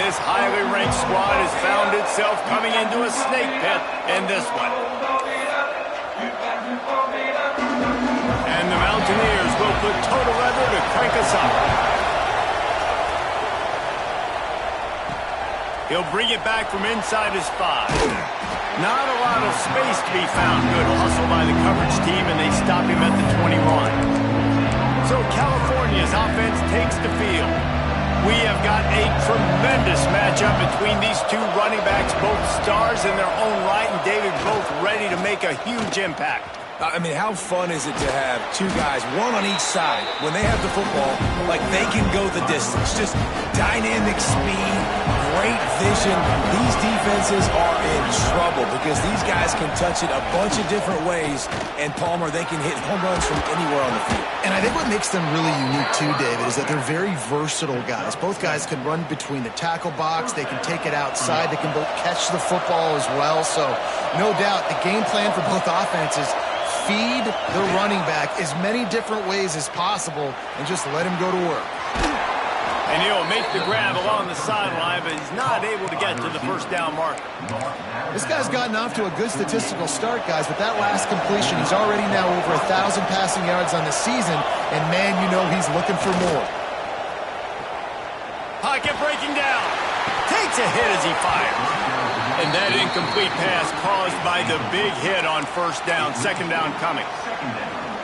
this highly ranked squad has found itself coming into a snake pit in this one. And the Mountaineers will put total leather to crank us up. He'll bring it back from inside his 5. Not a lot of space to be found. Good hustle by the coverage team, and they stop him at the 21. So California's offense takes the field. We have got a tremendous matchup between these two running backs, both stars in their own right, and David, both ready to make a huge impact. I mean, how fun is it to have two guys, one on each side, when they have the football, like they can go the distance. Just dynamic speed, great vision. These defenses are in trouble because these guys can touch it a bunch of different ways, and Palmer, they can hit home runs from anywhere on the field. And I think what makes them really unique too, David, is that they're very versatile guys. Both guys can run between the tackle box. They can take it outside. They can both catch the football as well. So no doubt the game plan for both offenses, feed the running back as many different ways as possible and just let him go to work. And he'll make the grab along the sideline, but he's not able to get to the first down marker. This guy's gotten off to a good statistical start, guys. With that last completion, he's already now over 1,000 passing yards on the season, and man, you know he's looking for more. Pocket breaking down. Takes a hit as he fires. And that incomplete pass caused by the big hit on first down, second down coming.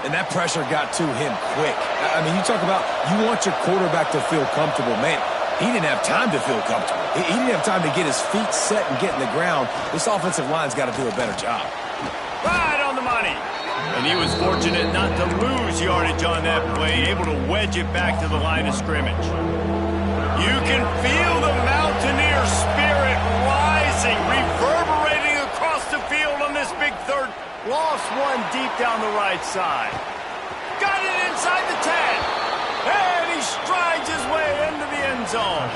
And that pressure got to him quick. I mean, you talk about you want your quarterback to feel comfortable. Man, he didn't have time to feel comfortable. He didn't have time to get his feet set and get in the ground. This offensive line's got to do a better job. Right on the money. And he was fortunate not to lose yardage on that play, able to wedge it back to the line of scrimmage. You can feel the Mountaineer spirit rising, reverberating across the field on this big third. Lost one deep down the right side. Got it inside the 10. And he strides his way into the end zone.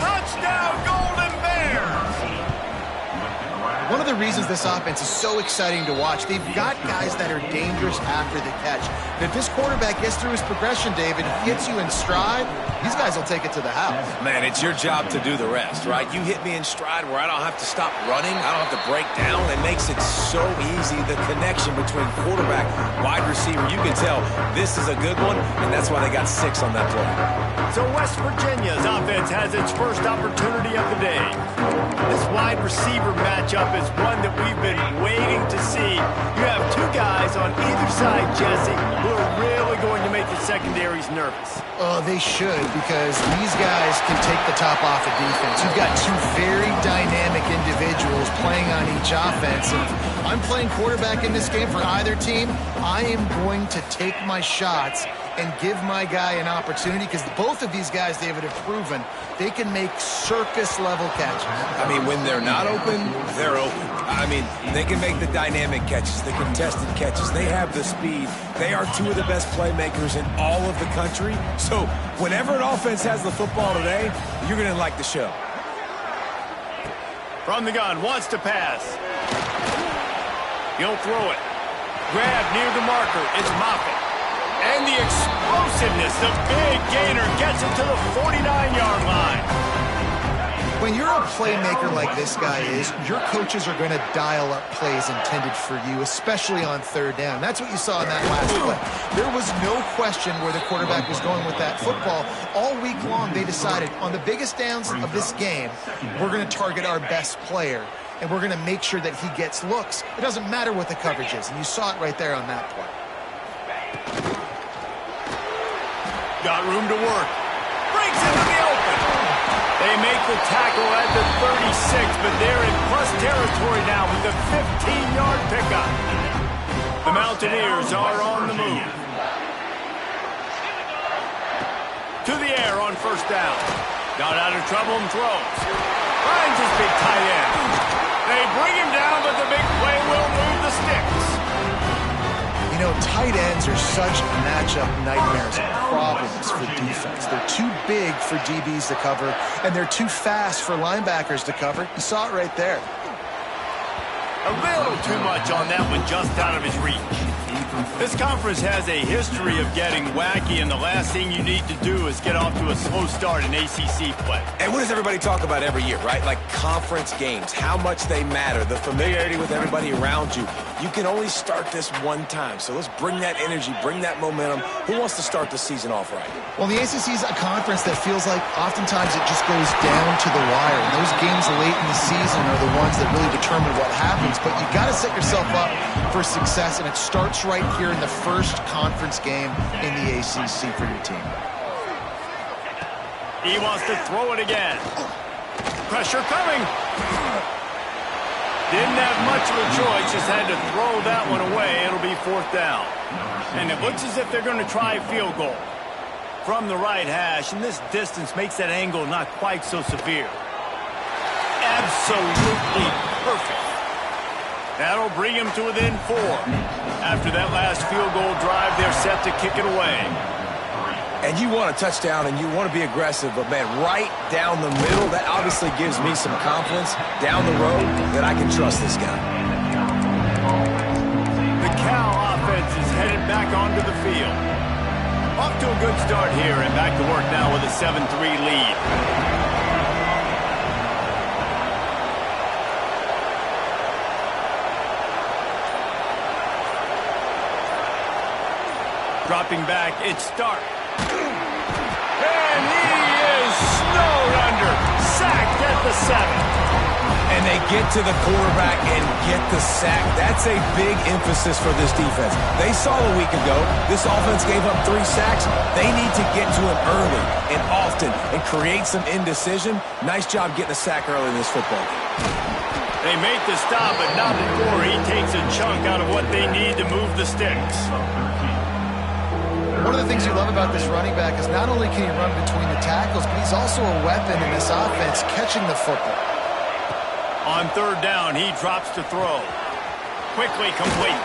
Touchdown, Golden Bears! One of the reasons this offense is so exciting to watch, they've got guys that are dangerous after the catch. But if this quarterback gets through his progression, David, gets you in stride, these guys will take it to the house. Man, it's your job to do the rest, right? You hit me in stride where I don't have to stop running. I don't have to break down. It makes it so easy, the connection between quarterback, wide receiver. You can tell this is a good one, and that's why they got 6 on that play. So West Virginia's offense has its first opportunity of the day. This wide receiver matchup is one that we've been waiting to see. You have two guys on either side, Jesse, who are really going to make the secondaries nervous. Oh, they should, because these guys can take the top off of defense. You've got two very dynamic individuals playing on each offense. And I'm playing quarterback in this game for either team. I am going to take my shots and give my guy an opportunity, because both of these guys, David, have proven they can make circus-level catches. I mean, when they're not open, they're open. I mean, they can make the dynamic catches, the contested catches. They have the speed. They are two of the best playmakers in all of the country. So whenever an offense has the football today, you're going to like the show. From the gun, wants to pass. He'll throw it. Grab near the marker. It's Moffitt. And the explosiveness, the big gainer gets it to the 49-yard line. When you're a playmaker like this guy is, your coaches are going to dial up plays intended for you, especially on third down. That's what you saw in that last play. There was no question where the quarterback was going with that football. All week long, they decided on the biggest downs of this game, we're going to target our best player, and we're going to make sure that he gets looks. It doesn't matter what the coverage is, and you saw it right there on that play. Got room to work. Breaks into the open. They make the tackle at the 36, but they're in plus territory now with the 15-yard pickup. The Mountaineers are on the move. To the air on first down. Got out of trouble and throws. Finds his big tight end. They bring him down, but the big play will move the sticks. You know, tight ends are such matchup nightmares and problems for defense. They're too big for DBs to cover, and they're too fast for linebackers to cover. You saw it right there. A little too much on that one, just out of his reach. This conference has a history of getting wacky, and the last thing you need to do is get off to a slow start in ACC play. And what does everybody talk about every year, right? Like conference games, how much they matter, the familiarity with everybody around you. You can only start this one time, so let's bring that energy, bring that momentum. Who wants to start the season off right? Well, the ACC is a conference that feels like oftentimes it just goes down to the wire. And those games late in the season are the ones that really determine what happens. But you got to set yourself up for success, and it starts right here in the first conference game in the ACC for your team. He wants to throw it again. Pressure coming. Didn't have much of a choice, just had to throw that one away. It'll be 4th down. And it looks as if they're going to try a field goal from the right hash, and this distance makes that angle not quite so severe. Absolutely perfect. That'll bring him to within 4. After that last field goal drive, they're set to kick it away. And you want a touchdown and you want to be aggressive, but man, right down the middle, that obviously gives me some confidence down the road that I can trust this guy. The Cal offense is headed back onto the field. Off to a good start here and back to work now with a 7-3 lead. Dropping back, it's Stark. And he is snowed under. Sacked at the 7. And they get to the quarterback and get the sack. That's a big emphasis for this defense. They saw a week ago, this offense gave up 3 sacks. They need to get to him early and often and create some indecision. Nice job getting a sack early in this football game. They make the stop, but not before he takes a chunk out of what they need to move the sticks. One of the things you love about this running back is not only can he run between the tackles, but he's also a weapon in this offense catching the football. On 3rd down, he drops to throw. Quickly complete.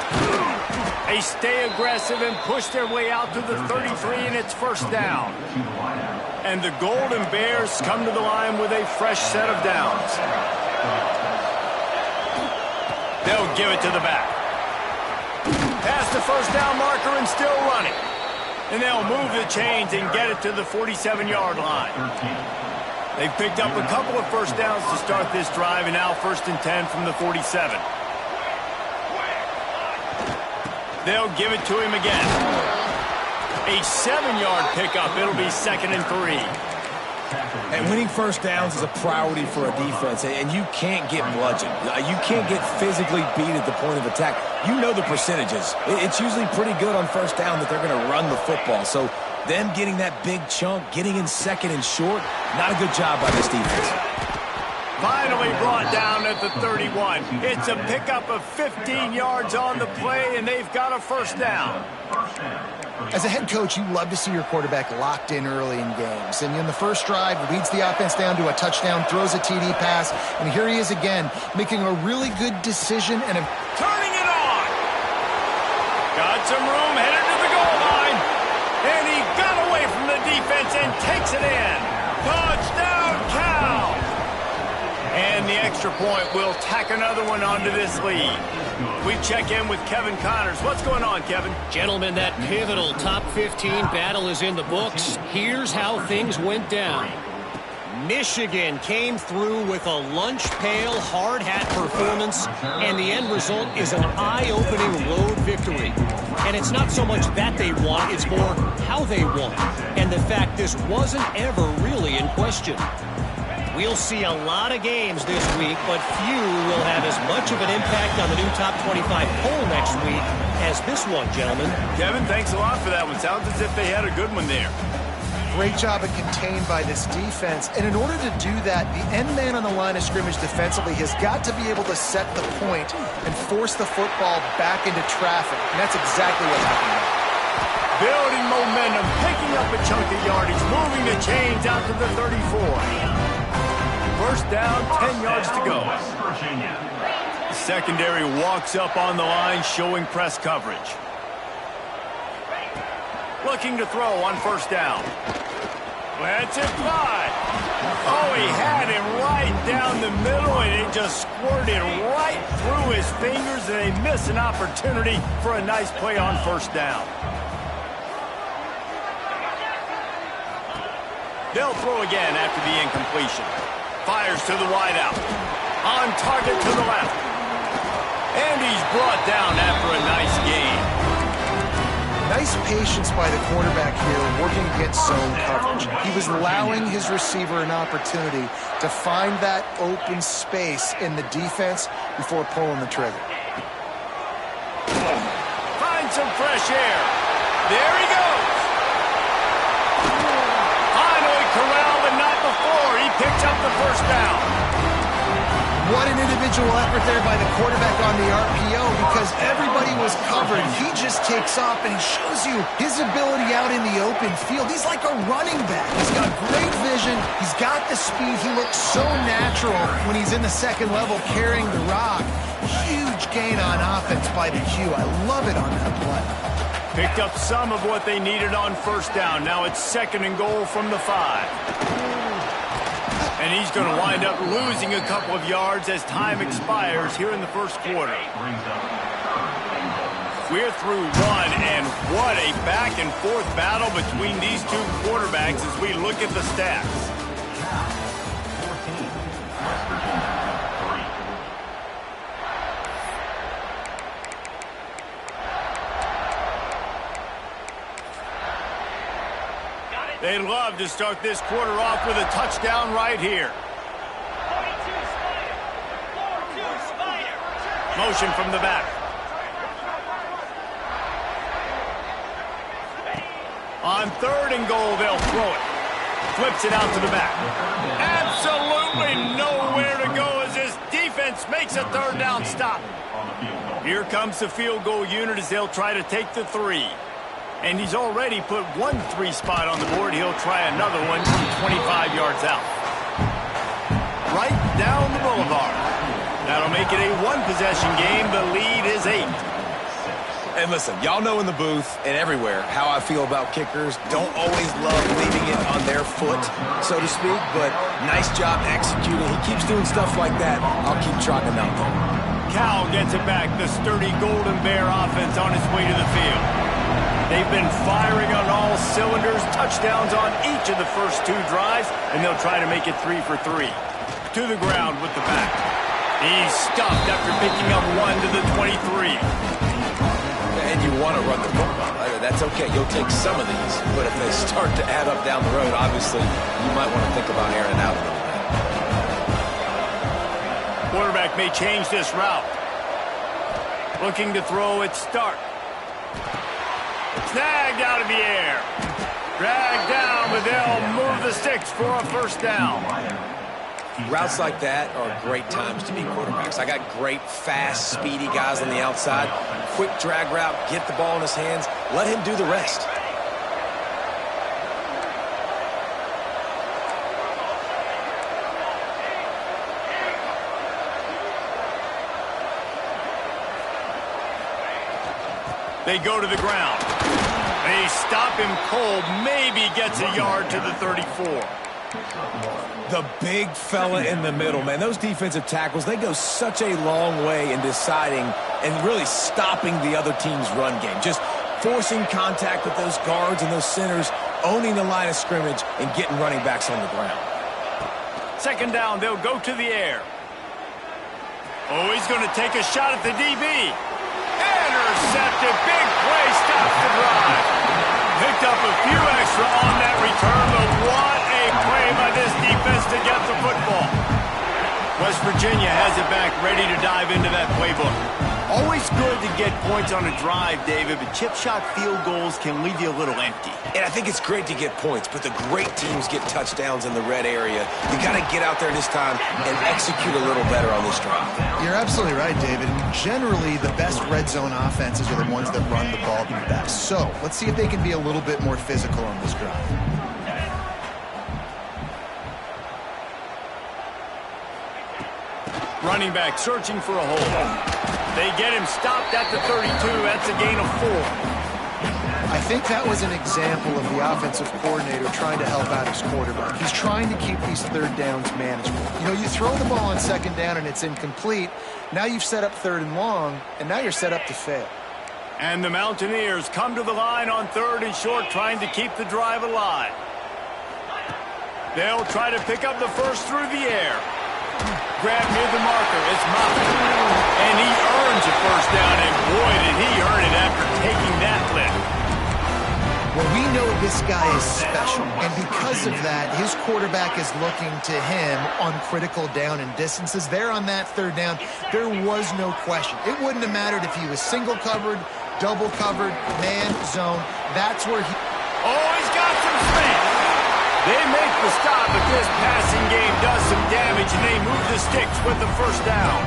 They stay aggressive and push their way out to the 33, and it's 1st down. And the Golden Bears come to the line with a fresh set of downs. They'll give it to the back. Past the 1st down marker and still running. And they'll move the chains and get it to the 47-yard line. They've picked up a couple of 1st downs to start this drive, and now 1st and 10 from the 47. They'll give it to him again. A 7-yard pickup. It'll be 2nd and 3. And winning 1st downs is a priority for a defense, and you can't get bludgeoned. You can't get physically beat at the point of attack. You know the percentages. It's usually pretty good on 1st down that they're going to run the football. So them getting that big chunk, getting in 2nd and short, not a good job by this defense. Finally brought down at the 31. It's a pickup of 15 yards on the play, and they've got a 1st down. As a head coach, you love to see your quarterback locked in early in games. And in the first drive, leads the offense down to a touchdown, throws a TD pass, and here he is again, making a really good decision and turning it on. Got some room, headed to the goal line. And he got away from the defense and takes it in. Touchdown, Cal! And the extra point will tack another one onto this lead. We check in with Kevin Connors. What's going on, Kevin? Gentlemen, that pivotal top 15 battle is in the books. Here's how things went down. Michigan came through with a lunch pail hard hat performance, and the end result is an eye-opening road victory. And it's not so much that they won, it's more how they won, and the fact this wasn't ever really in question. We'll see a lot of games this week, but few will have as much of an impact on the new top 25 poll next week as this one, gentlemen. Kevin, thanks a lot for that one. Sounds as if they had a good one there. great job of contained by this defense. And in order to do that, the end man on the line of scrimmage defensively has got to be able to set the point and force the football back into traffic. And that's exactly what happened. Building momentum, picking up a chunk of yardage, moving the chains out to the 34. First down, 10 yards to go. The secondary walks up on the line, showing press coverage. Looking to throw on first down. Let's it fly. Oh, he had him right down the middle, and it just squirted right through his fingers, and they miss an opportunity for a nice play on first down. They'll throw again after the incompletion. Fires to the wideout. On target to the left. And he's brought down after a nice gain. Nice patience by the quarterback here, working against zone coverage. He was allowing his receiver an opportunity to find that open space in the defense before pulling the trigger. Find some fresh air. There he goes. Finally corralled, but not before. He picks up the first down. What an individual effort there by the quarterback on the RPO, because everybody was covered. He just takes off, and he shows you his ability out in the open field. He's like a running back. He's got great vision. He's got the speed. He looks so natural when he's in the second level carrying the rock. Huge gain on offense by the Q. I love it on that play. Picked up some of what they needed on first down. Now it's 2nd and goal from the 5. And he's going to wind up losing a couple of yards as time expires here in the first quarter. We're through one, and what a back-and-forth battle between these two quarterbacks as we look at the stats. They'd love to start this quarter off with a touchdown right here. Motion from the back. On 3rd and goal, they'll throw it. Flips it out to the back. Absolutely nowhere to go as this defense makes a 3rd down stop. Here comes the field goal unit as they'll try to take the 3. And he's already put 1 3 spot on the board. He'll try another one from 25 yards out. Right down the boulevard. That'll make it a 1-possession game. The lead is 8. And listen, y'all know in the booth and everywhere how I feel about kickers. Don't always love leaving it on their foot, so to speak, but nice job executing. He keeps doing stuff like that. I'll keep trotting him out there. Cal gets it back. The sturdy Golden Bear offense on its way to the field. They've been firing on all cylinders, touchdowns on each of the first 2 drives, and they'll try to make it 3 for 3. To the ground with the back. He's stuffed after picking up 1 to the 23. And you want to run the football. That's okay. You'll take some of these, but if they start to add up down the road, obviously, you might want to think about airing it out a little bit. Quarterback may change this route. Looking to throw it start. Snagged out of the air. Dragged down, but they'll move the sticks for a first down. Routes like that are great times to be quarterbacks. I got great, fast, speedy guys on the outside. Quick drag route, get the ball in his hands, let him do the rest. They go to the ground. They stop him cold, maybe gets a yard to the 34. The big fella in the middle, man. Those defensive tackles, they go such a long way in deciding and really stopping the other team's run game. Just forcing contact with those guards and those centers, owning the line of scrimmage, and getting running backs on the ground. 2nd down, they'll go to the air. Oh, he's going to take a shot at the DB. Intercepted. Big play. Stops the drive. Picked up a few extra on that return, but what a play by this defense to get the football. West Virginia has it back, ready to dive into that playbook. Always good to get points on a drive, David, but chip shot field goals can leave you a little empty. And I think it's great to get points, but the great teams get touchdowns in the red area. You got to get out there this time and execute a little better on this drive. You're absolutely right, David. Generally, the best red zone offenses are the ones that run the ball the best. So let's see if they can be a little bit more physical on this drive. Running back searching for a hole. They get him stopped at the 32. That's a gain of 4. I think that was an example of the offensive coordinator trying to help out his quarterback. He's trying to keep these third downs manageable. You know, you throw the ball on second down and it's incomplete. Now you've set up third and long, and now you're set up to fail. And the Mountaineers come to the line on third and short, trying to keep the drive alive. They'll try to pick up the first through the air. Grab near the marker. It's Moffitt. And he earns a first down, and boy, did he earn it after taking that lift. Well, we know this guy is special, and because of that, his quarterback is looking to him on critical down and distances. There on that third down, there was no question. It wouldn't have mattered if he was single covered, double covered, man, zone. That's where he... Oh, he's got some space. They make the stop, but this passing game does some damage, and they move the sticks with the first down.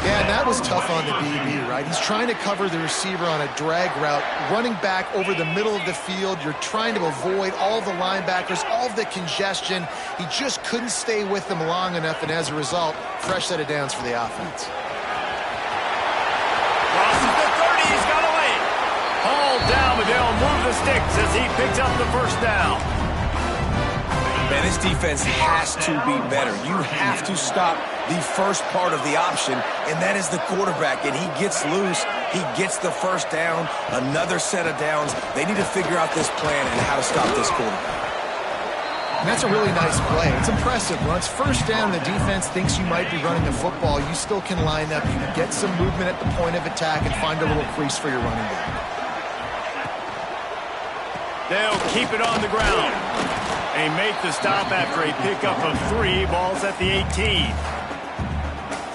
Yeah, and that was tough on the DB, right? He's trying to cover the receiver on a drag route, running back over the middle of the field. You're trying to avoid all the linebackers, all of the congestion. He just couldn't stay with them long enough, and as a result, fresh set of downs for the offense. Crosses the 30, he's got away. Hauled down, but they'll move the sticks as he picks up the first down. Man, this defense has to be better. You have to stop the first part of the option, and that is the quarterback. And he gets loose. He gets the first down, another set of downs. They need to figure out this plan and how to stop this quarterback. And that's a really nice play. It's impressive. When it's first down and the defense thinks you might be running the football, you still can line up. You can get some movement at the point of attack and find a little crease for your running back. They'll keep it on the ground. They make the stop after a pickup of 3. Ball's at the 18.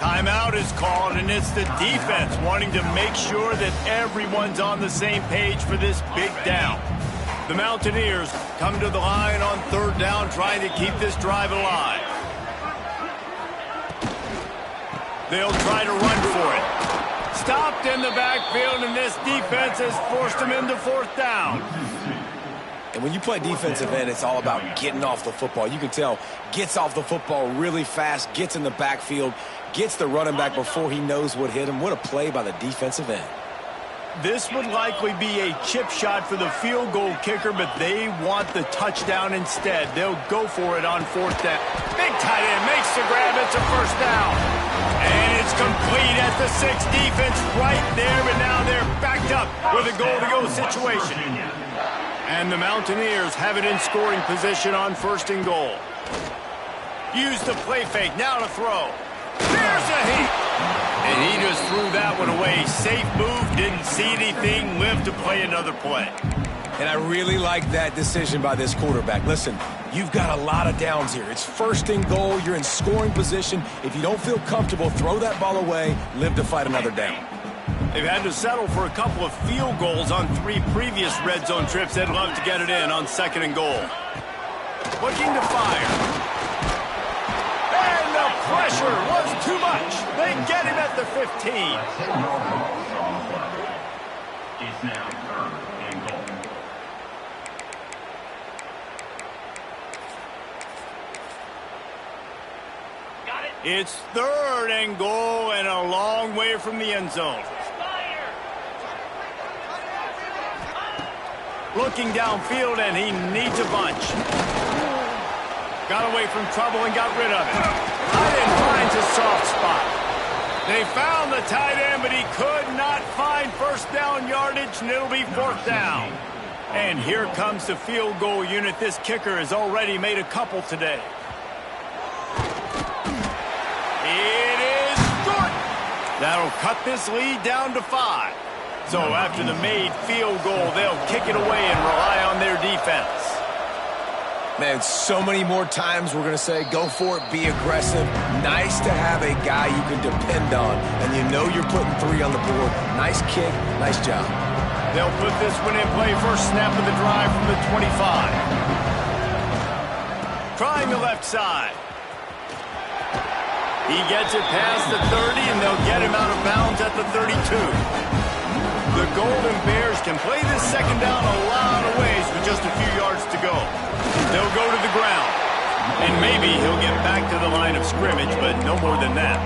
Timeout is called, and it's the defense wanting to make sure that everyone's on the same page for this big down. The Mountaineers come to the line on third down, trying to keep this drive alive. They'll try to run for it. Stopped in the backfield, and this defense has forced them into fourth down. And when you play defensive end, it's all about getting off the football. You can tell, gets off the football really fast, gets in the backfield, gets the running back before he knows what hit him. What a play by the defensive end. This would likely be a chip shot for the field goal kicker, but they want the touchdown instead. They'll go for it on fourth down. Big tight end makes the grab. It's a first down. And it's complete at the 6. Defense right there, but now they're backed up with a goal-to-go situation. And the Mountaineers have it in scoring position on first and goal. Use the play fake. Now to throw. There's a heat. And he just threw that one away. Safe move. Didn't see anything. Lived to play another play. And I really like that decision by this quarterback. Listen, you've got a lot of downs here. It's first and goal. You're in scoring position. If you don't feel comfortable, throw that ball away. Live to fight another down. They've had to settle for a couple of field goals on 3 previous red zone trips. They'd love to get it in on second and goal. Looking to fire. And the pressure was too much. They get him at the 15. It's now third and goal. It's third and goal and a long way from the end zone. Looking downfield, and he needs a bunch. Got away from trouble and got rid of it. Tight end finds a soft spot. They found the tight end, but he could not find first down yardage, and it'll be fourth down. And here comes the field goal unit. This kicker has already made a couple today. It is good. That'll cut this lead down to 5. So after the made field goal, they'll kick it away and rely on their defense. Man, so many more times we're going to say, go for it, be aggressive. Nice to have a guy you can depend on, and you know you're putting 3 on the board. Nice kick, nice job. They'll put this one in play. First snap of the drive from the 25. Trying the left side. He gets it past the 30, and they'll get him out of bounds at the 32. The Golden Bears can play this second down a lot of ways with just a few yards to go. They'll go to the ground. And maybe he'll get back to the line of scrimmage, but no more than that.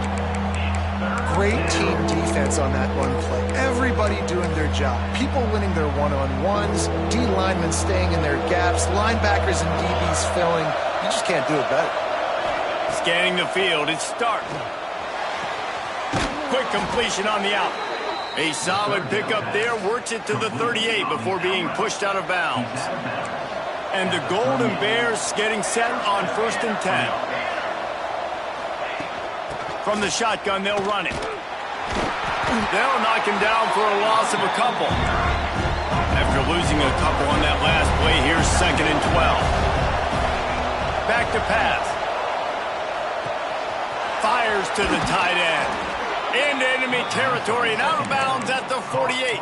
Great team defense on that one play. Everybody doing their job. People winning their one-on-ones, D linemen staying in their gaps, linebackers and DBs filling. You just can't do it better. Scanning the field, it's Stark. Quick completion on the out. A solid pickup there, works it to the 38 before being pushed out of bounds. And the Golden Bears getting set on 1st and 10. From the shotgun, they'll run it. They'll knock him down for a loss of a couple. After losing a couple on that last play, here's 2nd and 12. Back to pass. Fires to the tight end. Into enemy territory and out of bounds at the 48.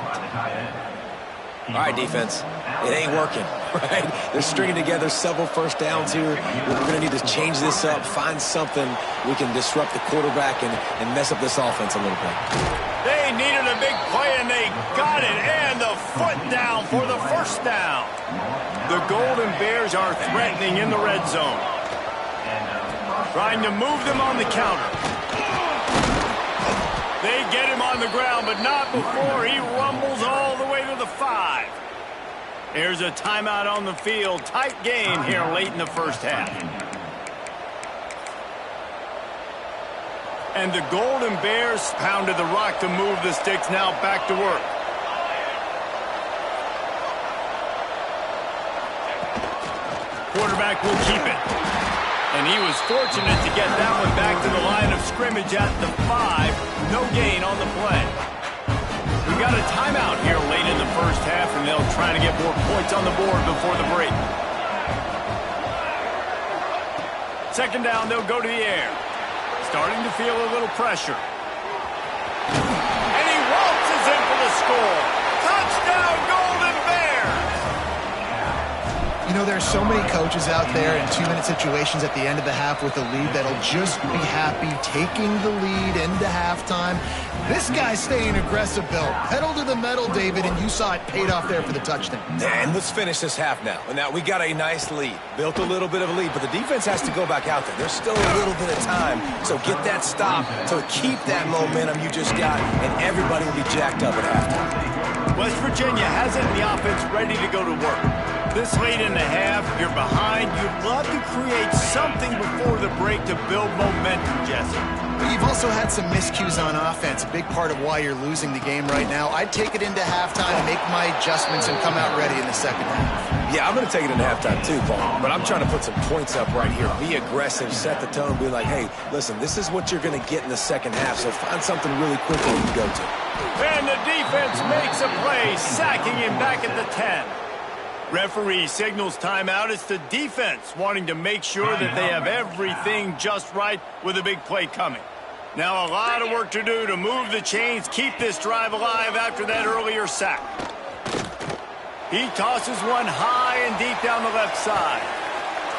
All right, defense. It ain't working, right? They're stringing together several first downs here. We're going to need to change this up, find something we can disrupt the quarterback and mess up this offense a little bit. They needed a big play, and they got it. And the foot down for the 1st down. The Golden Bears are threatening in the red zone. Trying to move them on the counter. They get him on the ground, but not before he rumbles all the way to the 5. There's a timeout on the field. Tight game here late in the 1st half. And the Golden Bears pounded the rock to move the sticks. Now back to work. Quarterback will keep it. And he was fortunate to get that one back to the line of scrimmage at the 5. No gain on the play. We got a timeout here late in the 1st half, and they'll try to get more points on the board before the break. 2nd down, they'll go to the air. Starting to feel a little pressure. And he waltzes in for the score. Touchdown, Golden Bears! You know, there's so many coaches out there in 2-minute situations at the end of the half with the lead that'll just be happy taking the lead into halftime. This guy's staying aggressive, Bill. Pedal to the metal, David, and you saw it paid off there for the touchdown. And let's finish this half now. And now we got a nice lead. Built a little bit of a lead, but the defense has to go back out there. There's still a little bit of time. So get that stop to keep that momentum you just got, and everybody will be jacked up at halftime. West Virginia hasn't the offense ready to go to work. This late in the half, you're behind. You'd love to create something before the break to build momentum, Jesse. You've also had some miscues on offense, a big part of why you're losing the game right now. I'd take it into halftime, make my adjustments, and come out ready in the 2nd half. Yeah, I'm going to take it into halftime too, Paul. But I'm trying to put some points up right here. Be aggressive, set the tone, be like, hey, listen, this is what you're going to get in the 2nd half, so find something really quickly you can go to. And the defense makes a play, sacking him back at the 10. Referee signals timeout. It's the defense wanting to make sure that they have everything just right with a big play coming. Now a lot of work to do to move the chains, keep this drive alive after that earlier sack. He tosses one high and deep down the left side.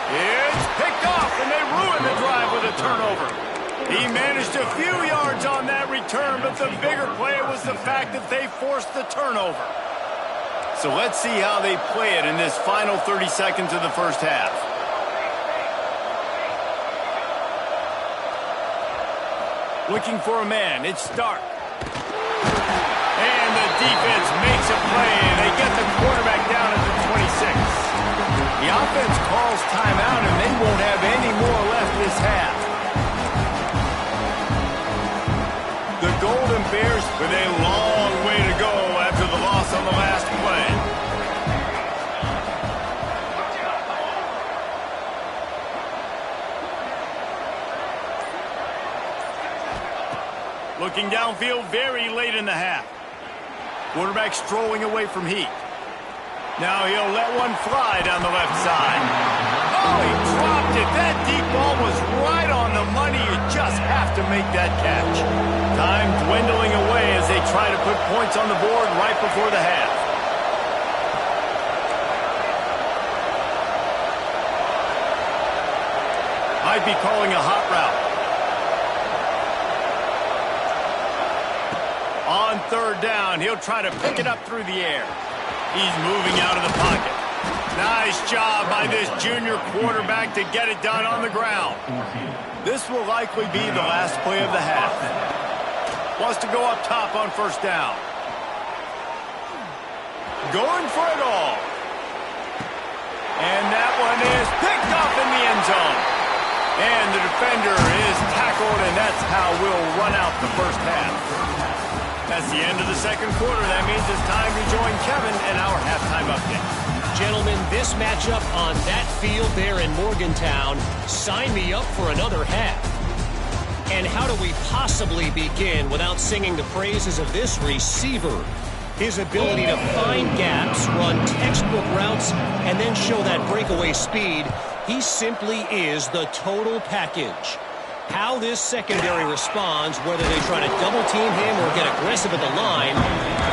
It's picked off, and they ruin the drive with a turnover. He managed a few yards on that return, but the bigger play was the fact that they forced the turnover. So let's see how they play it in this final 30 seconds of the 1st half. Looking for a man, it's Stark. And the defense makes a play, and they get the quarterback down at the 26. The offense calls timeout, and they won't have any more left this half. The Golden Bears with a long way to go after the loss on the last play. Looking downfield very late in the half. Quarterback strolling away from heat. Now he'll let one fly down the left side. Oh, he dropped it. That deep ball was right on the money. You just have to make that catch. Time dwindling away as they try to put points on the board right before the half. Might be calling a hot route. On 3rd down, he'll try to pick it up through the air. He's moving out of the pocket. Nice job by this junior quarterback to get it done on the ground. This will likely be the last play of the half. Wants to go up top on first down. Going for it all. And that one is picked off in the end zone. And the defender is tackled, and that's how we'll run out the first half. That's the end of the second quarter. That means it's time to join Kevin in our halftime update. Gentlemen, this matchup on that field there in Morgantown, sign me up for another half. And how do we possibly begin without singing the praises of this receiver? His ability to find gaps, run textbook routes, and then show that breakaway speed. He simply is the total package. How this secondary responds, whether they try to double-team him or get aggressive at the line,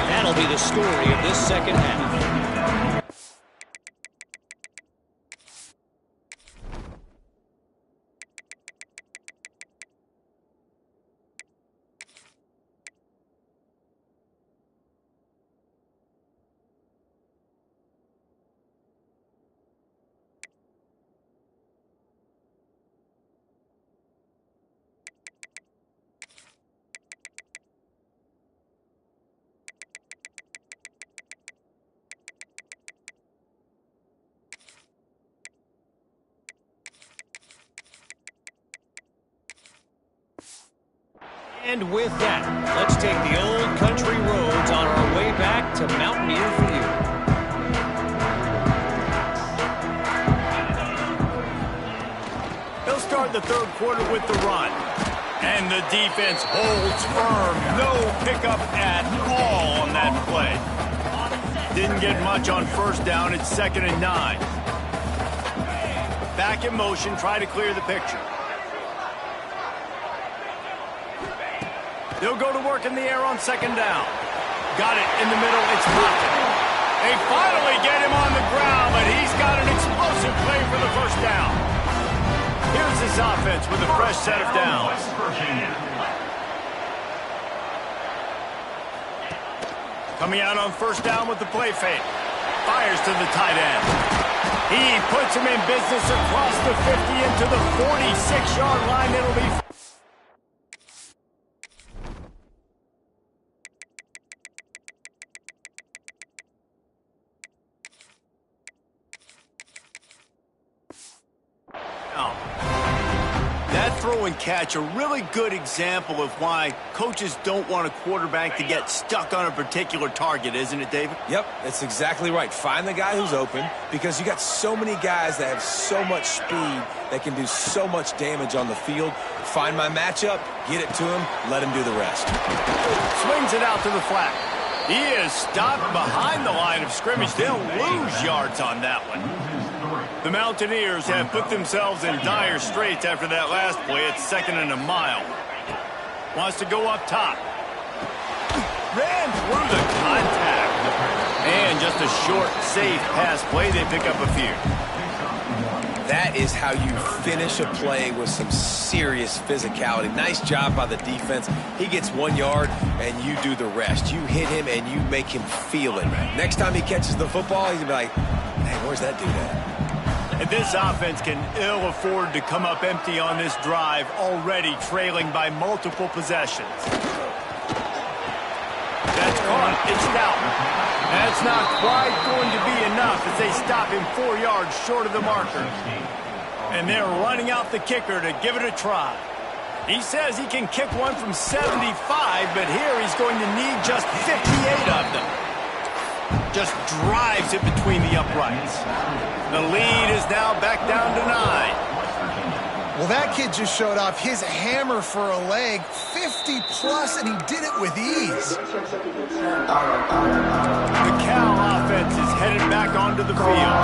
that'll be the story of this second half. And with that, let's take the old country roads on our way back to Mountaineer View. They'll start the third quarter with the run. And the defense holds firm. No pickup at all on that play. Didn't get much on first down. It's 2nd and 9. Back in motion, try to clear the picture. They'll go to work in the air on 2nd down. Got it in the middle. It's pocket. They finally get him on the ground, but he's got an explosive play for the first down. Here's this offense with a fresh set of downs. Coming out on first down with the play fake. Fires to the tight end. He puts him in business across the 50 into the 46-yard line. It'll be... That throw and catch, a really good example of why coaches don't want a quarterback to get stuck on a particular target, isn't it, David? Yep, that's exactly right. Find the guy who's open, because you got so many guys that have so much speed that can do so much damage on the field. Find my matchup, get it to him, let him do the rest. Swings it out to the flat. He is stopped behind the line of scrimmage. They'll lose yards on that one. The Mountaineers have put themselves in dire straits after that last play. It's 2nd and a mile. Wants to go up top. Ran through the contact. And just a short, safe pass play. They pick up a few. That is how you finish a play with some serious physicality. Nice job by the defense. He gets 1 yard, and you do the rest. You hit him, and you make him feel it. Next time he catches the football, he's going to be like, man, where's that dude at? And this offense can ill afford to come up empty on this drive, already trailing by multiple possessions. That's caught. It's down. That's not quite going to be enough as they stop him 4 yards short of the marker. And they're running out the kicker to give it a try. He says he can kick one from 75, but here he's going to need just 58 of them. Just drives it between the uprights. The lead is now back down to 9. Well, that kid just showed off his hammer for a leg, 50-plus, and he did it with ease. The Cal offense is headed back onto the field.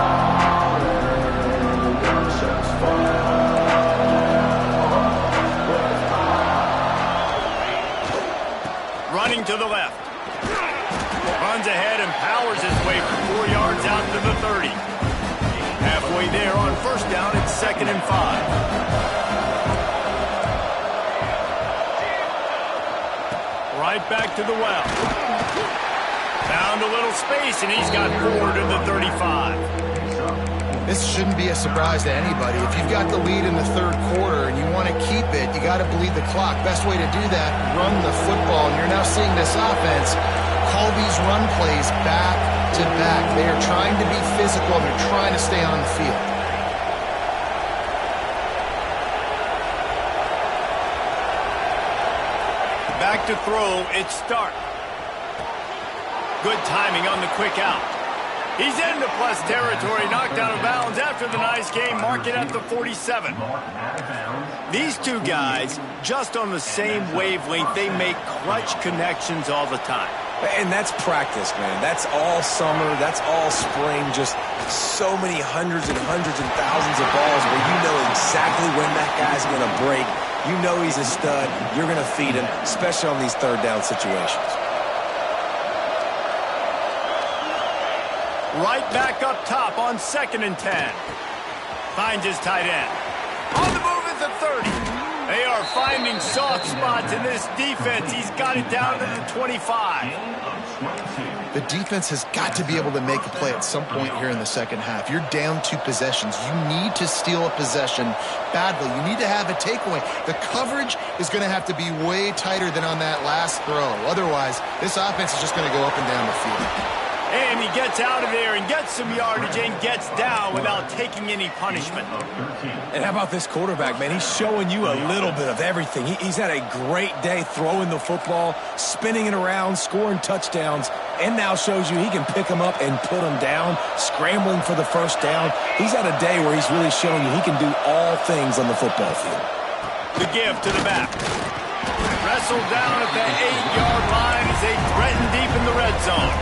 Running to the left. Runs ahead and powers his way for 4 yards out to the 30. Halfway there on first down, it's 2nd and 5. Right back to the well. Found a little space, and he's got 4 to the 35. This shouldn't be a surprise to anybody. If you've got the lead in the third quarter and you want to keep it, you got to bleed the clock. Best way to do that, run the football. And you're now seeing this offense call these run plays back to back. They are trying to be physical. They're trying to stay on the field. Back to throw, it's Stark. Good timing on the quick out. He's into plus territory, knocked out of bounds after the nice game, mark it at the 47. These two guys, just on the same wavelength, they make clutch connections all the time. And that's practice, man. That's all summer. That's all spring. Just so many hundreds and thousands of balls where you know exactly when that guy's going to break. You know he's a stud. You're going to feed him, especially on these third down situations. Right back up top on 2nd and 10. Finds his tight end. On the move at the 30. They are finding soft spots in this defense. He's got it down to the 25. The defense has got to be able to make a play at some point here in the second half. You're down 2 possessions. You need to steal a possession badly. You need to have a takeaway. The coverage is going to have to be way tighter than on that last throw. Otherwise, this offense is just going to go up and down the field. And he gets out of there and gets some yardage and gets down without taking any punishment. And how about this quarterback, man? He's showing you a little bit of everything. He's had a great day throwing the football, spinning it around, scoring touchdowns, and now shows you he can pick them up and put them down, scrambling for the first down. He's had a day where he's really showing you he can do all things on the football field. The give to the back. Wrestled down at the 8-yard line as they threaten deep in the red zone.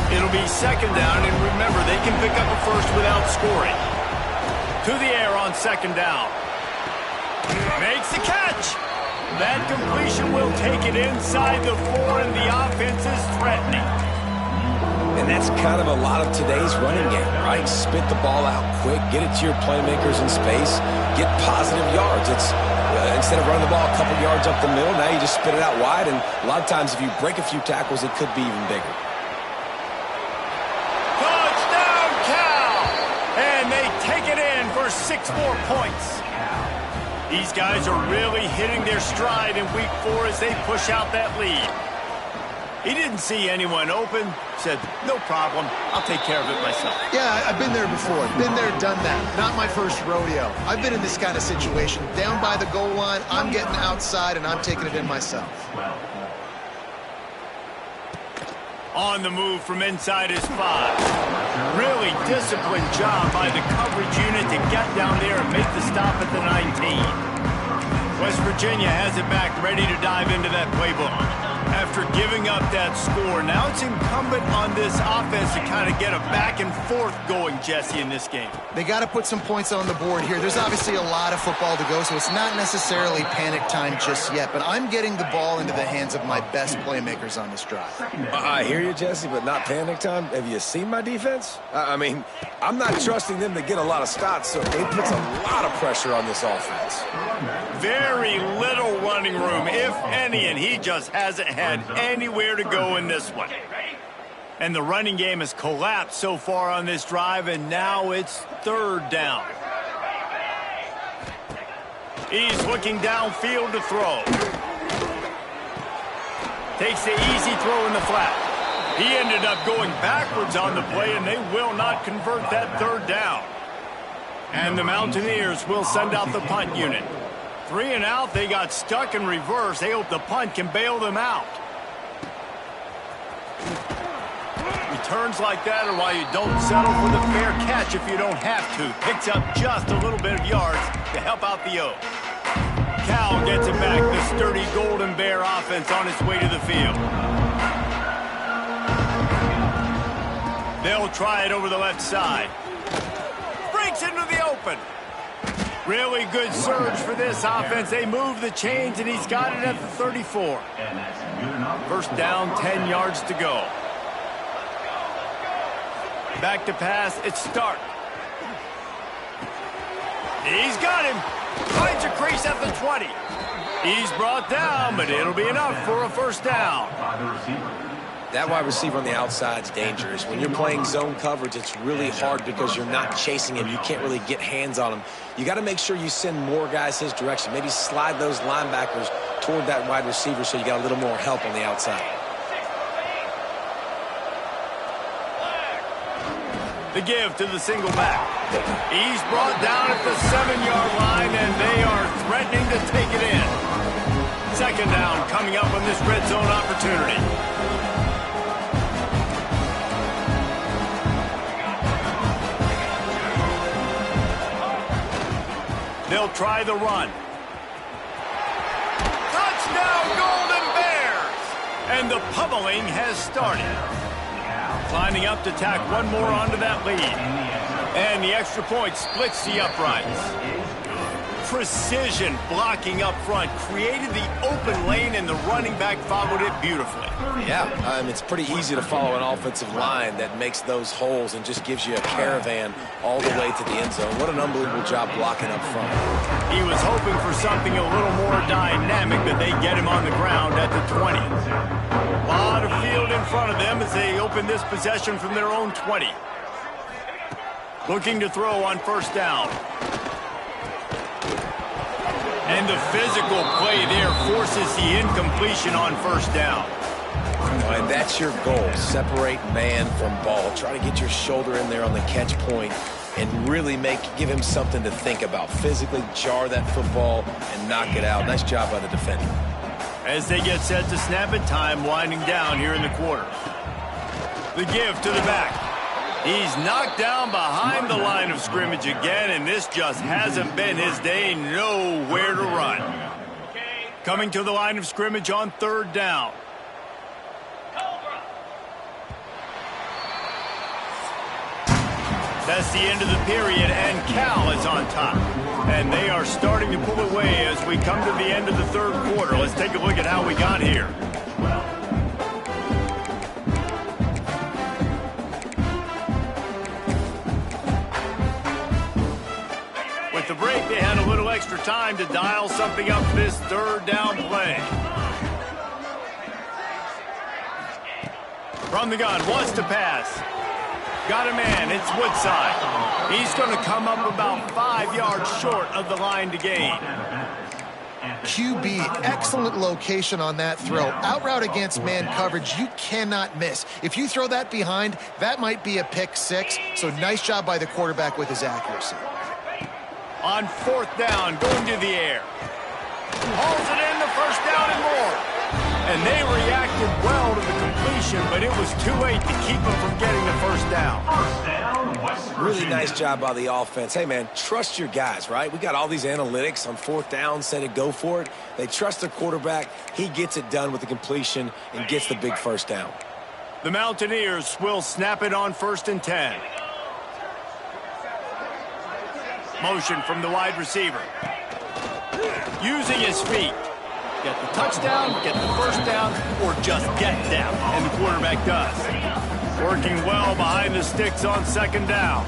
It'll be 2nd down, and remember, they can pick up a first without scoring. To the air on 2nd down. Makes the catch. That completion will take it inside the 4, and the offense is threatening. And that's kind of a lot of today's running game, right? Spit the ball out quick, get it to your playmakers in space, get positive yards. It's instead of running the ball a couple yards up the middle, now you just spit it out wide, and a lot of times if you break a few tackles, it could be even bigger. And they take it in for 6 more points. These guys are really hitting their stride in week 4 as they push out that lead. He didn't see anyone open, said, no problem, I'll take care of it myself. Yeah, I've been there before. Been there, done that. Not my first rodeo. I've been in this kind of situation. Down by the goal line, I'm getting outside, and I'm taking it in myself. On the move from inside his 5. Really disciplined job by the coverage unit to get down there and make the stop at the 19. West Virginia has it back, ready to dive into that playbook. After giving up that score, now it's incumbent on this offense to kind of get a back and forth going, Jesse, in this game. They got to put some points on the board here. There's obviously a lot of football to go, so it's not necessarily panic time just yet, but I'm getting the ball into the hands of my best playmakers on this drive. I hear you, Jesse, but not panic time. Have you seen my defense? I mean, I'm not trusting them to get a lot of stops, so it puts a lot of pressure on this offense. Very little running room, if any, and he just hasn't had anywhere to go in this one. And the running game has collapsed so far on this drive, and now it's 3rd down. He's looking downfield to throw. Takes the easy throw in the flat. He ended up going backwards on the play, and they will not convert that 3rd down. And the Mountaineers will send out the punt unit. 3 and out, they got stuck in reverse. They hope the punt can bail them out. Returns like that are why you don't settle for the fair catch if you don't have to. Picks up just a little bit of yards to help out the O. Cal gets it back, the sturdy Golden Bear offense on its way to the field. They'll try it over the left side. Breaks into the open. Really good surge for this offense. They move the chains, and he's got it at the 34. First down, 10 yards to go. Back to pass, it's Stark. He's got him. Finds a crease at the 20. He's brought down, but it'll be enough for a first down. That wide receiver on the outside is dangerous. When you're playing zone coverage, it's really hard because you're not chasing him. You can't really get hands on him. You got to make sure you send more guys his direction. Maybe slide those linebackers toward that wide receiver so you got a little more help on the outside. The give to the single back. He's brought down at the 7-yard line, and they are threatening to take it in. Second down coming up on this red zone opportunity. They'll try the run. Touchdown, Golden Bears! And the pummeling has started. Climbing up to tack one more onto that lead. And the extra point splits the uprights. Precision blocking up front created the open lane, and the running back followed it beautifully. Yeah, it's pretty easy to follow an offensive line that makes those holes and just gives you a caravan all the way to the end zone. What an unbelievable job blocking up front. He was hoping for something a little more dynamic, but they get him on the ground at the 20. A lot of field in front of them as they open this possession from their own 20. Looking to throw on first down. And the physical play there forces the incompletion on first down. And that's your goal. Separate man from ball. Try to get your shoulder in there on the catch point and really give him something to think about. Physically jar that football and knock it out. Nice job by the defender. As they get set to snap it, time winding down here in the quarter. The give to the back. He's knocked down behind the line of scrimmage again, and this just hasn't been his day. Nowhere to run. Coming to the line of scrimmage on third down. That's the end of the period, and Cal is on top. And they are starting to pull away as we come to the end of the third quarter. Let's take a look at how we got here. With the break, they had a little extra time to dial something up for this third down play. From the gun, wants to pass. Got a man, it's Woodside. He's going to come up about 5 yards short of the line to gain. QB, excellent location on that throw. Out route against man coverage, you cannot miss. If you throw that behind, that might be a pick six. So nice job by the quarterback with his accuracy. On fourth down, going to the air. Hauls it in, the first down and more. And they reacted well to the completion, but it was too late to keep them from getting the first down. Really nice job by the offense. Hey, man, trust your guys, right? We got all these analytics on fourth down, said it, go for it. They trust their quarterback. He gets it done with the completion and gets the big first down. The Mountaineers will snap it on 1st and 10. Motion from the wide receiver. Using his feet. Get the touchdown, get the first down, or just get down. And the quarterback does. Working well behind the sticks on second down.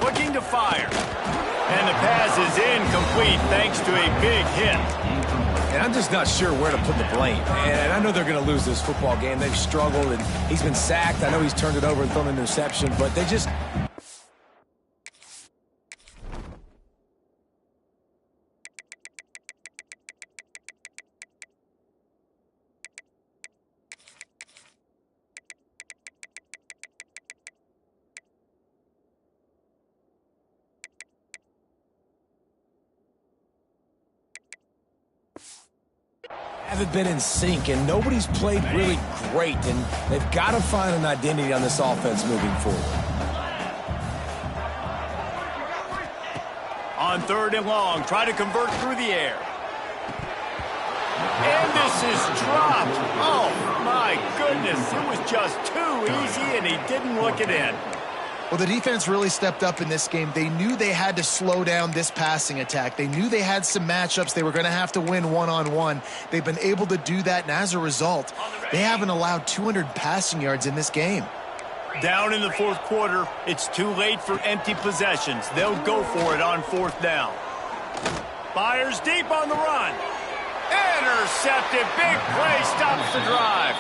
Looking to fire. And the pass is incomplete thanks to a big hit. And I'm just not sure where to put the blame. And I know they're going to lose this football game. They've struggled, and he's been sacked. I know he's turned it over and thrown an interception, but they just... haven't been in sync, and nobody's played really great, and they've got to find an identity on this offense moving forward. On third and long, try to convert through the air. And this is dropped. Oh, my goodness. It was just too easy, and he didn't look it in. Well, the defense really stepped up in this game. They knew they had to slow down this passing attack. They knew they had some matchups they were going to have to win one-on-one. They've been able to do that, and as a result, they haven't allowed 200 passing yards in this game. Down in the fourth quarter, it's too late for empty possessions. They'll go for it on fourth down. Fires deep on the run. Intercepted. Big play stops the drive.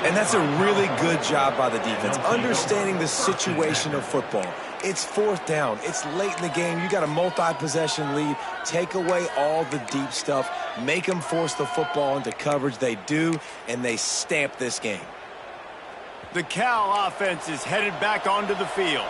And that's a really good job by the defense, understanding the situation of football. It's fourth down. It's late in the game. You got a multi-possession lead. Take away all the deep stuff. Make them force the football into coverage. They do, and they stamp this game. The Cal offense is headed back onto the field.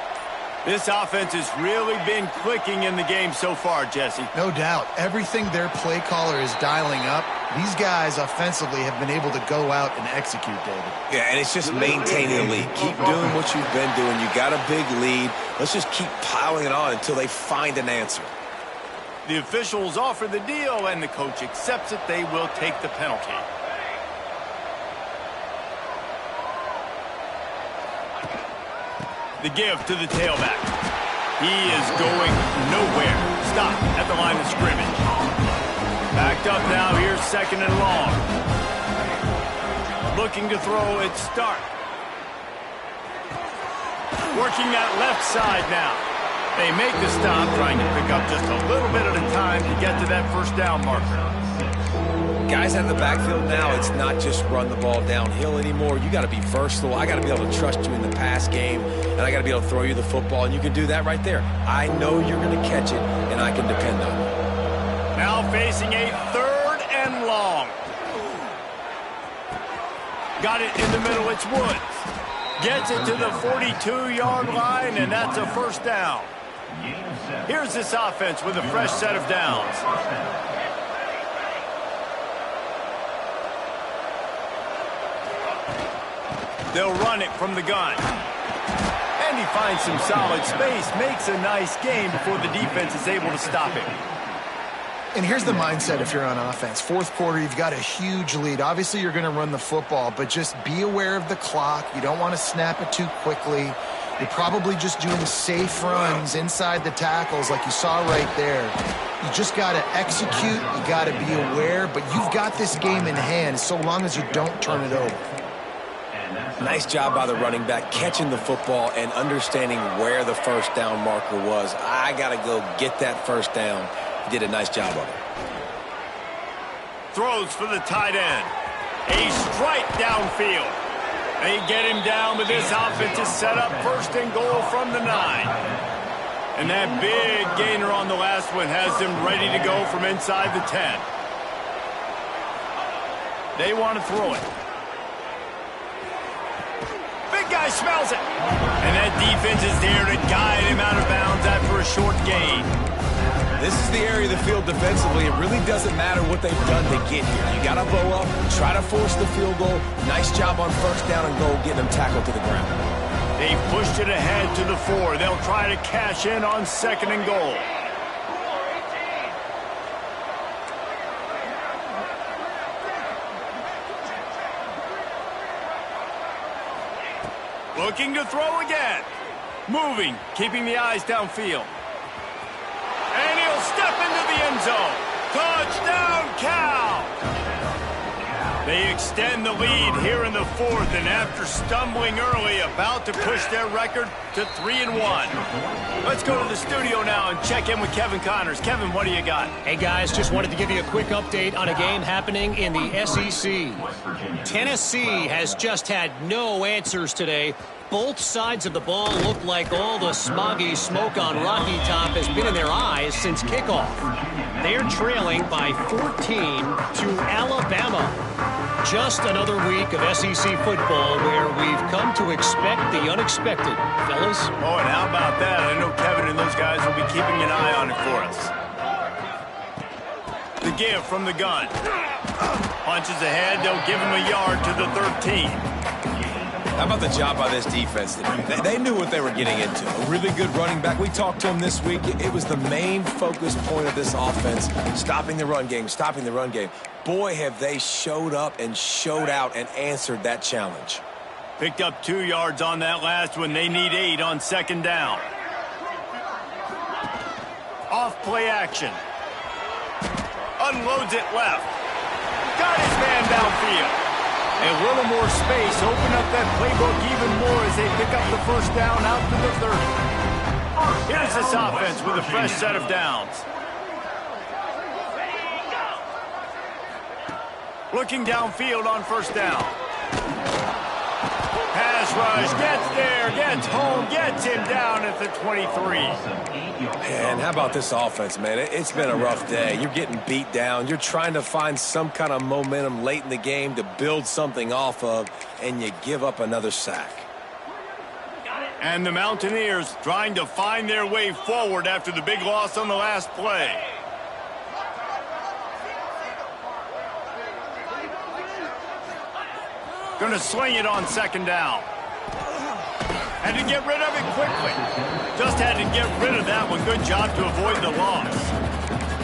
This offense has really been clicking in the game so far, Jesse. No doubt. Everything their play caller is dialing up, these guys offensively have been able to go out and execute, David. Yeah, and it's just maintaining the lead. Keep doing what you've been doing. You got a big lead. Let's just keep piling it on until they find an answer. The officials offer the deal, and the coach accepts it. They will take the penalty. The give to the tailback. He is going nowhere. Stop at the line of scrimmage. Backed up now. Here's second and long. Looking to throw it. Start. Working that left side now. They make the stop, trying to pick up just a little bit at a time to get to that first down marker. Guys out of the backfield now, it's not just run the ball downhill anymore. You got to be versatile. I got to be able to trust you in the pass game, and I got to be able to throw you the football, and you can do that right there. I know you're going to catch it, and I can depend on it. Now facing a third and long. Got it in the middle. It's Woods. Gets it to the 42-yard line, and that's a first down. Here's this offense with a fresh set of downs. They'll run it from the gun. And he finds some solid space, makes a nice game before the defense is able to stop him. And here's the mindset if you're on offense. Fourth quarter, you've got a huge lead. Obviously, you're going to run the football, but just be aware of the clock. You don't want to snap it too quickly. You're probably just doing safe runs inside the tackles like you saw right there. You just got to execute. You got to be aware, but you've got this game in hand so long as you don't turn it over. Nice job by the running back, catching the football and understanding where the first down marker was. I got to go get that first down. He did a nice job of it. Throws for the tight end. A strike downfield. They get him down, but this offense is set up first and goal from the 9. And that big gainer on the last one has them ready to go from inside the 10. They want to throw it. Big guy smells it. And that defense is there to guide him out of bounds after a short gain. This is the area of the field defensively. It really doesn't matter what they've done to get here. You got to bow up, try to force the field goal. Nice job on first down and goal, getting them tackled to the ground. They've pushed it ahead to the 4. They'll try to cash in on second and goal. Looking to throw again. Moving, keeping the eyes downfield. And he'll step into the end zone. Touchdown, Cal! They extend the lead here in the 4th, and after stumbling early, about to push their record to 3-1. Let's go to the studio now and check in with Kevin Connors. Kevin, what do you got? Hey, guys, just wanted to give you a quick update on a game happening in the SEC. Tennessee has just had no answers today. Both sides of the ball look like all the smoggy smoke on Rocky Top has been in their eyes since kickoff. They're trailing by 14 to Alabama. Just another week of SEC football where we've come to expect the unexpected, fellas. Oh, and how about that? I know Kevin and those guys will be keeping an eye on it for us. The give from the gun. Punches ahead, they'll give him a yard to the 13. How about the job by this defense? They knew what they were getting into. A really good running back. We talked to him this week. It was the main focus point of this offense, stopping the run game, stopping the run game. Boy, have they showed up and showed out and answered that challenge. Picked up 2 yards on that last one. They need 8 on second down. Off play action. Unloads it left. Got his man downfield. A little more space, open up that playbook even more as they pick up the first down out to the 30. Here's this offense with a fresh set of downs. Looking downfield on first down. Pass rush, gets there, gets home, gets him down at the 23. And how about this offense, man? It's been a rough day. You're getting beat down. You're trying to find some kind of momentum late in the game to build something off of, and you give up another sack. And the Mountaineers trying to find their way forward after the big loss on the last play. Going to sling it on second down. Had to get rid of it quickly. Just had to get rid of that one. Good job to avoid the loss.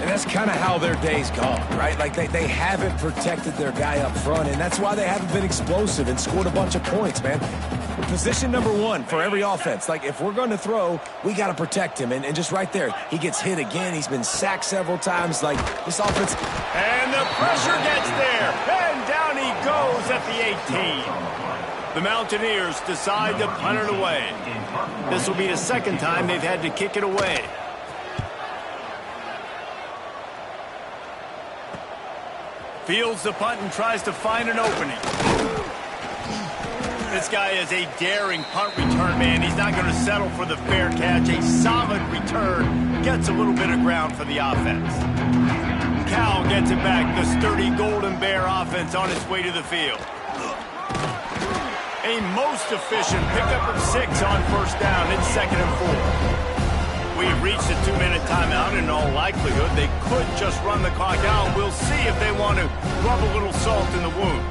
And that's kind of how their day's gone, right? Like they haven't protected their guy up front, and that's why they haven't been explosive and scored a bunch of points, man. Position number one for every offense. Like, if we're going to throw, we got to protect him. And just right there, he gets hit again. He's been sacked several times. Like, this offense. And the pressure gets there. And down he goes at the 18. The Mountaineers decide to punt it away. This will be the second time they've had to kick it away. Fields the punt and tries to find an opening. This guy is a daring punt return man. He's not going to settle for the fair catch. A solid return. Gets a little bit of ground for the offense. Cal gets it back. The sturdy Golden Bear offense on its way to the field. A most efficient pickup of 6 on first down. It's 2nd and 4. We've reached a 2-minute timeout. In all likelihood, they could just run the clock out. We'll see if they want to rub a little salt in the wound.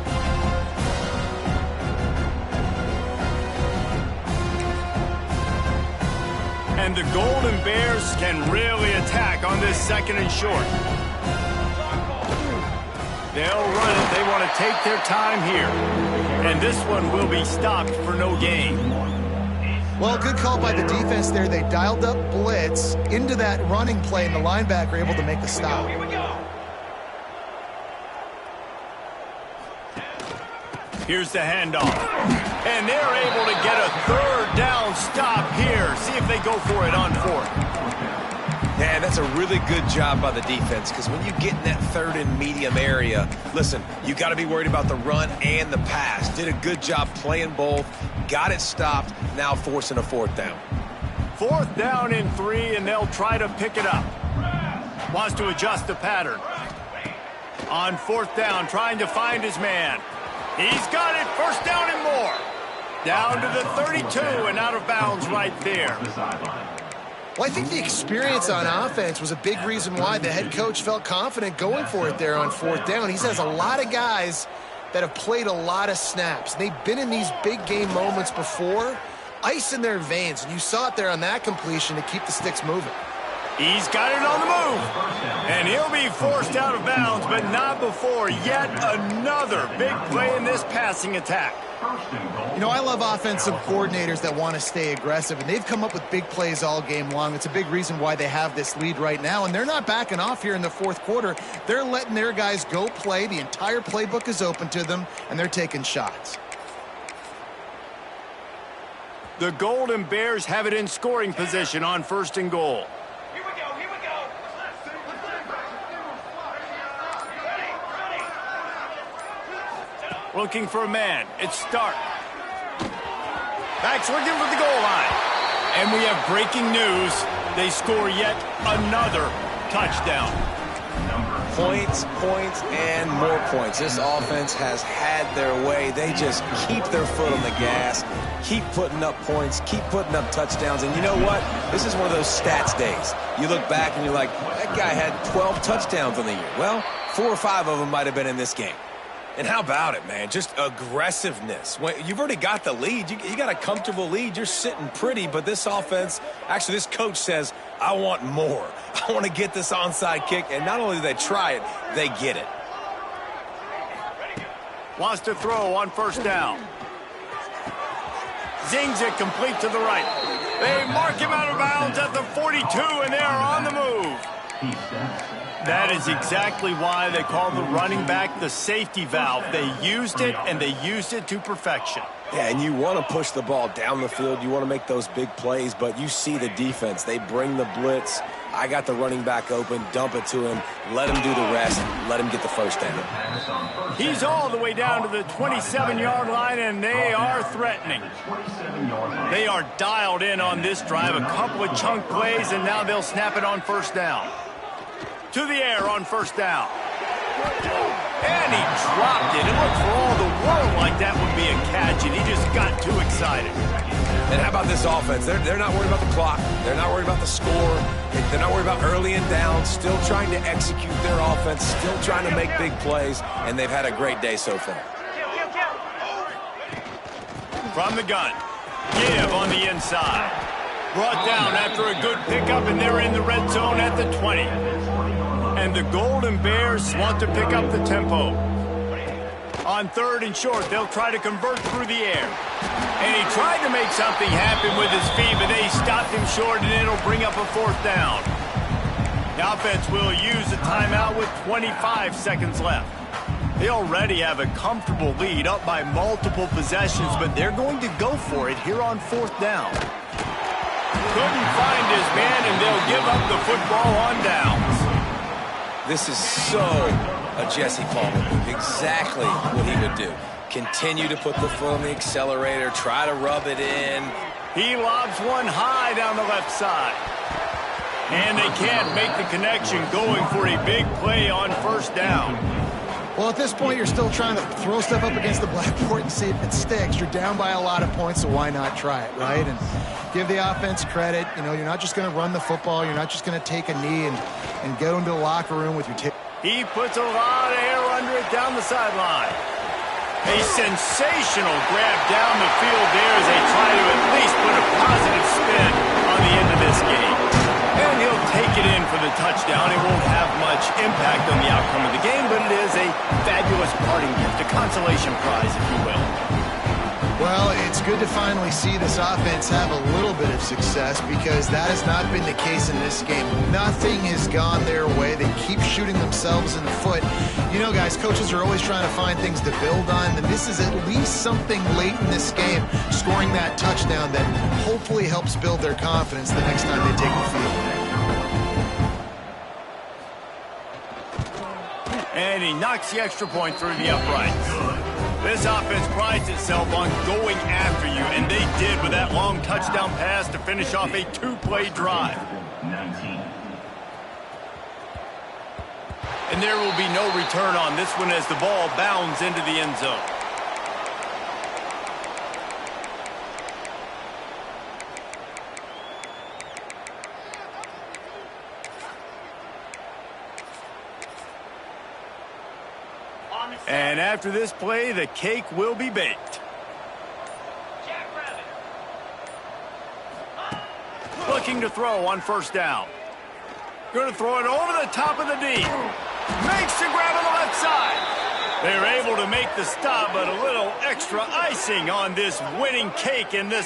And the Golden Bears can really attack on this 2nd and short. They'll run it. They want to take their time here. And this one will be stopped for no gain. Well, good call by the defense there. They dialed up blitz into that running play, and the linebacker able to make the stop. Here's the handoff. And they're able to get a 3rd down stop here. See if they go for it on 4th. Man, that's a really good job by the defense, because when you get in that 3rd and medium area, listen, you got to be worried about the run and the pass. Did a good job playing both, got it stopped, now forcing a 4th down. 4th down and 3, and they'll try to pick it up. Wants to adjust the pattern. On 4th down, trying to find his man. He's got it, 1st down and more. Down to the 32 and out of bounds right there. Well, I think the experience on offense was a big reason why the head coach felt confident going for it there on 4th down. He has a lot of guys that have played a lot of snaps. They've been in these big game moments before, ice in their veins, and you saw it there on that completion to keep the sticks moving. He's got it on the move, and he'll be forced out of bounds, but not before yet another big play in this passing attack. You know, I love offensive coordinators that want to stay aggressive, and they've come up with big plays all game long. It's a big reason why they have this lead right now, and they're not backing off here in the 4th quarter. They're letting their guys go play. The entire playbook is open to them, and they're taking shots. The Golden Bears have it in scoring position on 1st and goal. Looking for a man. It's Stark. Backs looking for the goal line. And we have breaking news. They score yet another touchdown. Points, points, and more points. This offense has had their way. They just keep their foot on the gas, keep putting up points, keep putting up touchdowns. And you know what? This is one of those stats days. You look back and you're like, that guy had 12 touchdowns on the year. Well, 4 or 5 of them might have been in this game. And how about it, man? Just aggressiveness. When you've already got the lead. You got a comfortable lead. You're sitting pretty, but this offense, actually this coach says, I want more. I want to get this onside kick. And not only do they try it, they get it. Wants to throw on 1st down. Zings it complete to the right. They mark him out of bounds at the 42, and they are on the move. That is exactly why they call the running back the safety valve. They used it, and they used it to perfection. Yeah, and you want to push the ball down the field. You want to make those big plays, but you see the defense. They bring the blitz. I got the running back open, dump it to him, let him do the rest, let him get the first down. He's all the way down to the 27-yard line, and they are threatening. They are dialed in on this drive. A couple of chunk plays, and now they'll snap it on first down. To the air on first down. And he dropped it. It looked for all the world like that would be a catch, and he just got too excited. And how about this offense? They're not worried about the clock. They're not worried about the score. They're not worried about early and down. Still trying to execute their offense. Still trying to make big plays. And they've had a great day so far. From the gun. Give on the inside. Brought down after a good pickup, and they're in the red zone at the 20. And the Golden Bears want to pick up the tempo. On third and short, they'll try to convert through the air. And he tried to make something happen with his feet, but they stopped him short, and it'll bring up a fourth down. The offense will use a timeout with 25 seconds left. They already have a comfortable lead, up by multiple possessions, but they're going to go for it here on fourth down. Couldn't find his man, and they'll give up the football on downs. This is so a Jesse Palmer move. Exactly what he would do. Continue to put the foot on the accelerator, try to rub it in. He lobs one high down the left side. And they can't make the connection, going for a big play on first down. Well, at this point, you're still trying to throw stuff up against the blackboard and see if it sticks. You're down by a lot of points, so why not try it, right? And give the offense credit. You know, you're not just going to run the football. You're not just going to take a knee and go into the locker room with your He puts a lot of air under it down the sideline. A sensational grab down the field there as they try to at least put a positive spin on the end of this game. And he'll take it in for the touchdown. It won't have much impact on the outcome of the game, but it is a fabulous parting gift, a consolation prize, if you will. Well, it's good to finally see this offense have a little bit of success, because that has not been the case in this game. Nothing has gone their way. They keep shooting themselves in the foot. You know, guys, coaches are always trying to find things to build on, and this is at least something late in this game, scoring that touchdown that hopefully helps build their confidence the next time they take the field. And he knocks the extra point through the uprights. This offense prides itself on going after you, and they did with that long touchdown pass to finish off a two-play drive. 19. And there will be no return on this one as the ball bounds into the end zone. And after this play, the cake will be baked. Looking to throw on first down. Going to throw it over the top of the D. Makes the grab on the left side. They're able to make the stop, but a little extra icing on this winning cake in this